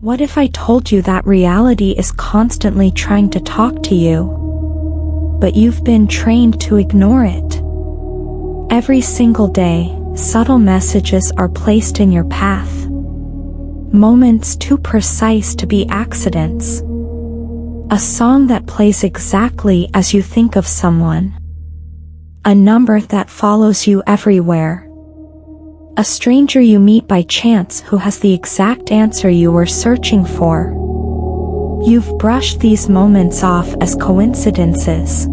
What if I told you that reality is constantly trying to talk to you, but you've been trained to ignore it? Every single day, subtle messages are placed in your path. Moments too precise to be accidents. A song that plays exactly as you think of someone. A number that follows you everywhere. A stranger you meet by chance who has the exact answer you were searching for. You've brushed these moments off as coincidences.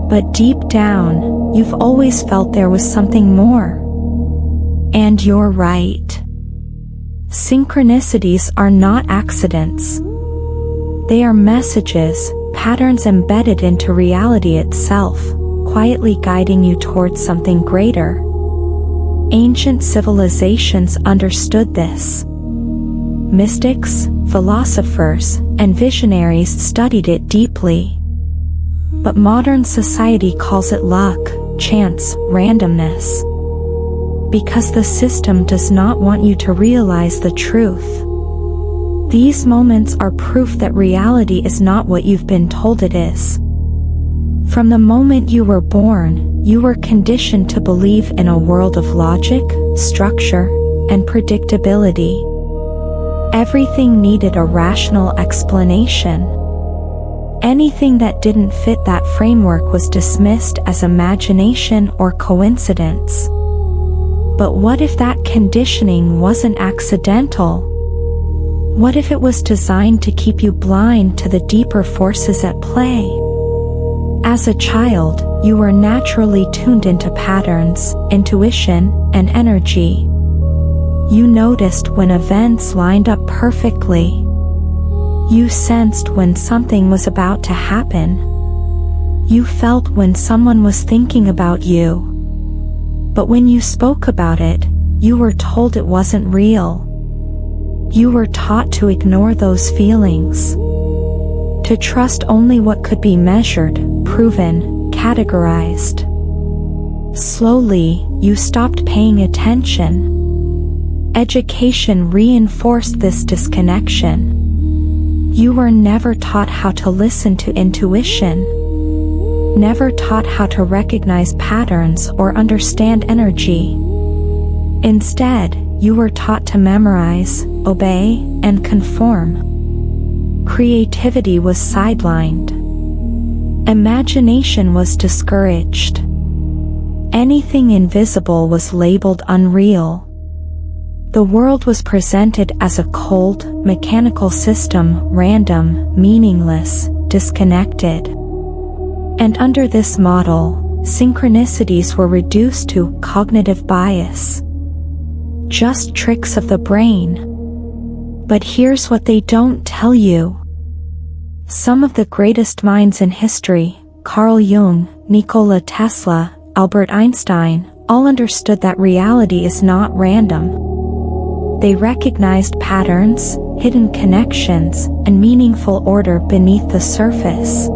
But deep down, you've always felt there was something more. And you're right. Synchronicities are not accidents. They are messages, patterns embedded into reality itself, quietly guiding you towards something greater. Ancient civilizations understood this. Mystics, philosophers, and visionaries studied it deeply. But modern society calls it luck, chance, randomness. Because the system does not want you to realize the truth. These moments are proof that reality is not what you've been told it is. From the moment you were born, you were conditioned to believe in a world of logic, structure, and predictability. Everything needed a rational explanation. Anything that didn't fit that framework was dismissed as imagination or coincidence. But what if that conditioning wasn't accidental? What if it was designed to keep you blind to the deeper forces at play? As a child, you were naturally tuned into patterns, intuition, and energy. You noticed when events lined up perfectly. You sensed when something was about to happen. You felt when someone was thinking about you. But when you spoke about it, you were told it wasn't real. You were taught to ignore those feelings. To trust only what could be measured, proven, categorized. Slowly, you stopped paying attention. Education reinforced this disconnection. You were never taught how to listen to intuition. Never taught how to recognize patterns or understand energy. Instead, you were taught to memorize, obey, and conform. Creativity was sidelined. Imagination was discouraged. Anything invisible was labeled unreal. The world was presented as a cold, mechanical system, random, meaningless, disconnected. And under this model, synchronicities were reduced to cognitive bias. Just tricks of the brain. But here's what they don't tell you. Some of the greatest minds in history, Carl Jung, Nikola Tesla, Albert Einstein, all understood that reality is not random. They recognized patterns, hidden connections, and meaningful order beneath the surface.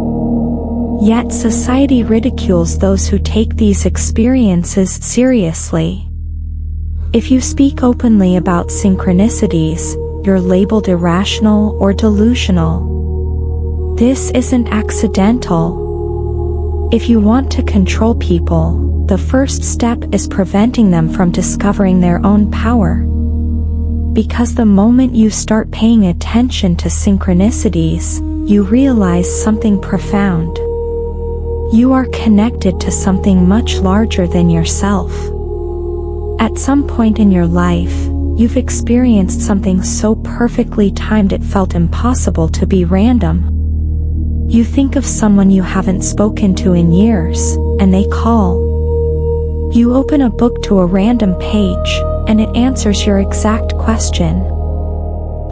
Yet society ridicules those who take these experiences seriously. If you speak openly about synchronicities, you're labeled irrational or delusional. This isn't accidental. If you want to control people, the first step is preventing them from discovering their own power. Because the moment you start paying attention to synchronicities, you realize something profound. You are connected to something much larger than yourself. At some point in your life, you've experienced something so perfectly timed it felt impossible to be random. You think of someone you haven't spoken to in years, and they call. You open a book to a random page, and it answers your exact question.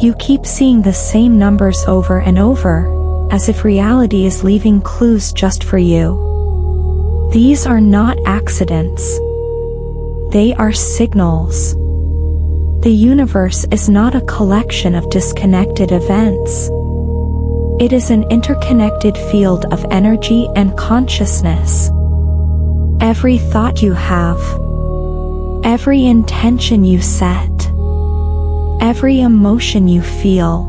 You keep seeing the same numbers over and over, as if reality is leaving clues just for you. These are not accidents. They are signals. The universe is not a collection of disconnected events. It is an interconnected field of energy and consciousness. Every thought you have, every intention you set, Every emotion you feel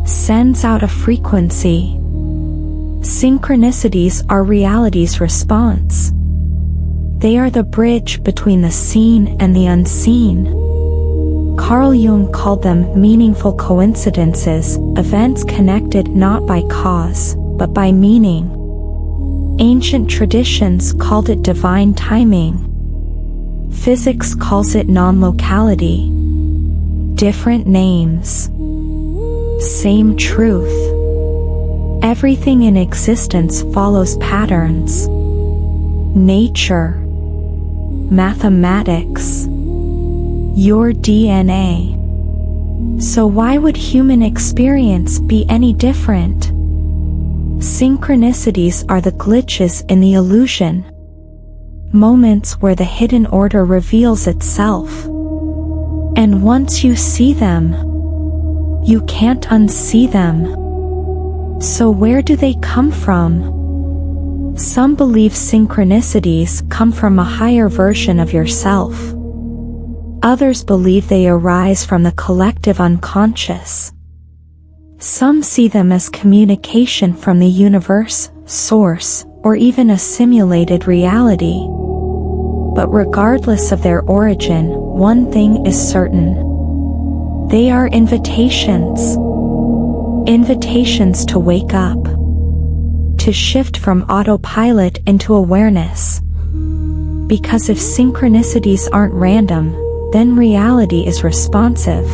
sends out a frequency. Synchronicities are reality's response. They are the bridge between the seen and the unseen. Carl Jung called them meaningful coincidences, events connected not by cause, but by meaning. Ancient traditions called it divine timing. Physics calls it non-locality. Different names, same truth. Everything in existence follows patterns. Nature, mathematics, your DNA. So why would human experience be any different? Synchronicities are the glitches in the illusion. Moments where the hidden order reveals itself. And once you see them, you can't unsee them. So where do they come from? Some believe synchronicities come from a higher version of yourself. Others believe they arise from the collective unconscious. Some see them as communication from the universe, source, or even a simulated reality. But regardless of their origin, one thing is certain. They are invitations. Invitations to wake up. To shift from autopilot into awareness. Because if synchronicities aren't random, then reality is responsive.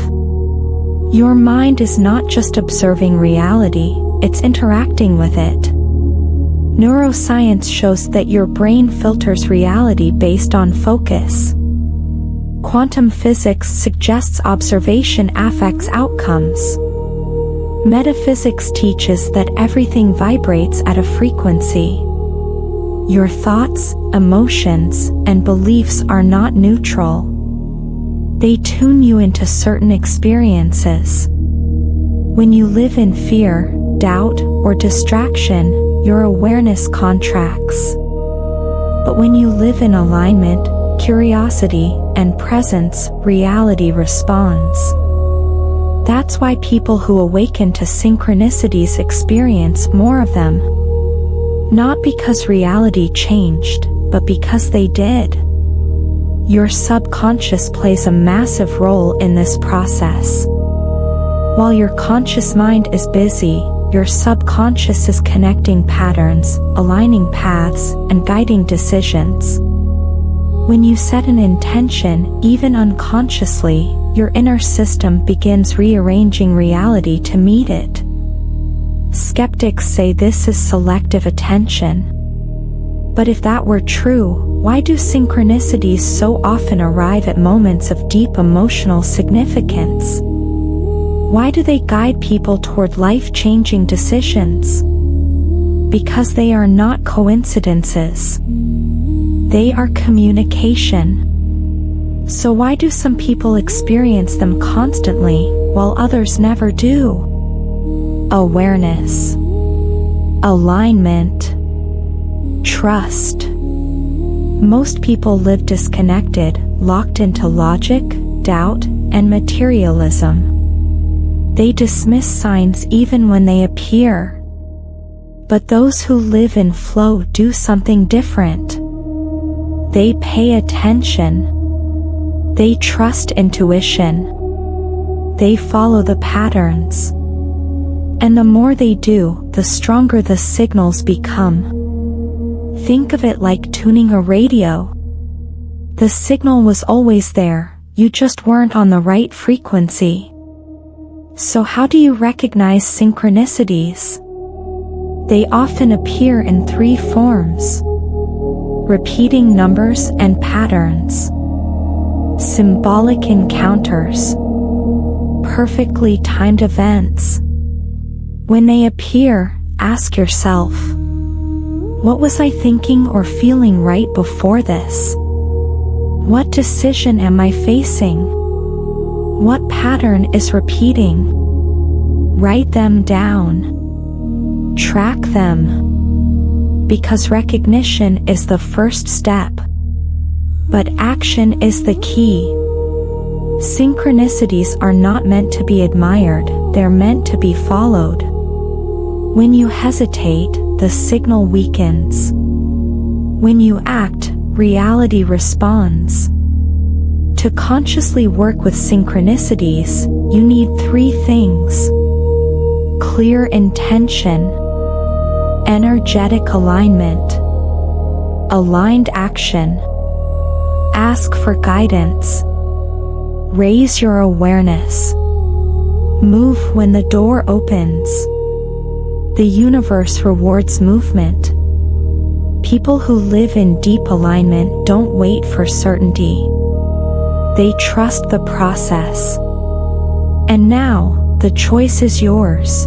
Your mind is not just observing reality, it's interacting with it. Neuroscience shows that your brain filters reality based on focus. Quantum physics suggests observation affects outcomes. Metaphysics teaches that everything vibrates at a frequency. Your thoughts, emotions, and beliefs are not neutral. They tune you into certain experiences. When you live in fear, doubt, or distraction, your awareness contracts. But when you live in alignment, curiosity, and presence, reality responds. That's why people who awaken to synchronicities experience more of them. Not because reality changed, but because they did. Your subconscious plays a massive role in this process. While your conscious mind is busy, your subconscious is connecting patterns, aligning paths, and guiding decisions. When you set an intention, even unconsciously, your inner system begins rearranging reality to meet it. Skeptics say this is selective attention. But if that were true, why do synchronicities so often arrive at moments of deep emotional significance? Why do they guide people toward life-changing decisions? Because they are not coincidences. They are communication. So why do some people experience them constantly, while others never do? Awareness. Alignment. Trust. Most people live disconnected, locked into logic, doubt, and materialism. They dismiss signs even when they appear. But those who live in flow do something different. They pay attention. They trust intuition. They follow the patterns. And the more they do, the stronger the signals become. Think of it like tuning a radio. The signal was always there, you just weren't on the right frequency. So how do you recognize synchronicities? They often appear in three forms: repeating numbers and patterns, symbolic encounters, perfectly timed events. When they appear, ask yourself, what was I thinking or feeling right before this? What decision am I facing? What pattern is repeating? Write them down. Track them. Because recognition is the first step. But action is the key. Synchronicities are not meant to be admired, they're meant to be followed. When you hesitate, the signal weakens. When you act, reality responds. To consciously work with synchronicities, you need 3 things: clear intention, energetic alignment, aligned action. Ask for guidance. Raise your awareness. Move when the door opens. The universe rewards movement. People who live in deep alignment don't wait for certainty. They trust the process. And now, the choice is yours.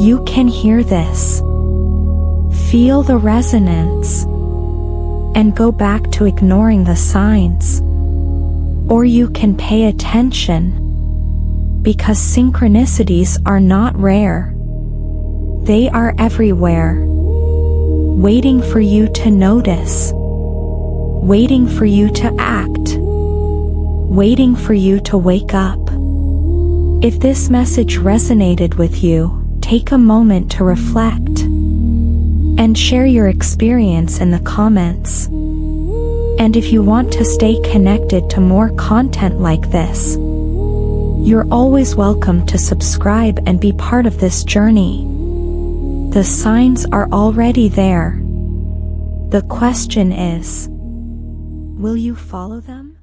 You can hear this. Feel the resonance. And go back to ignoring the signs. Or you can pay attention. Because synchronicities are not rare. They are everywhere. Waiting for you to notice. Waiting for you to act. Waiting for you to wake up. If this message resonated with you, take a moment to reflect. And share your experience in the comments. And if you want to stay connected to more content like this, you're always welcome to subscribe and be part of this journey. The signs are already there. The question is, will you follow them?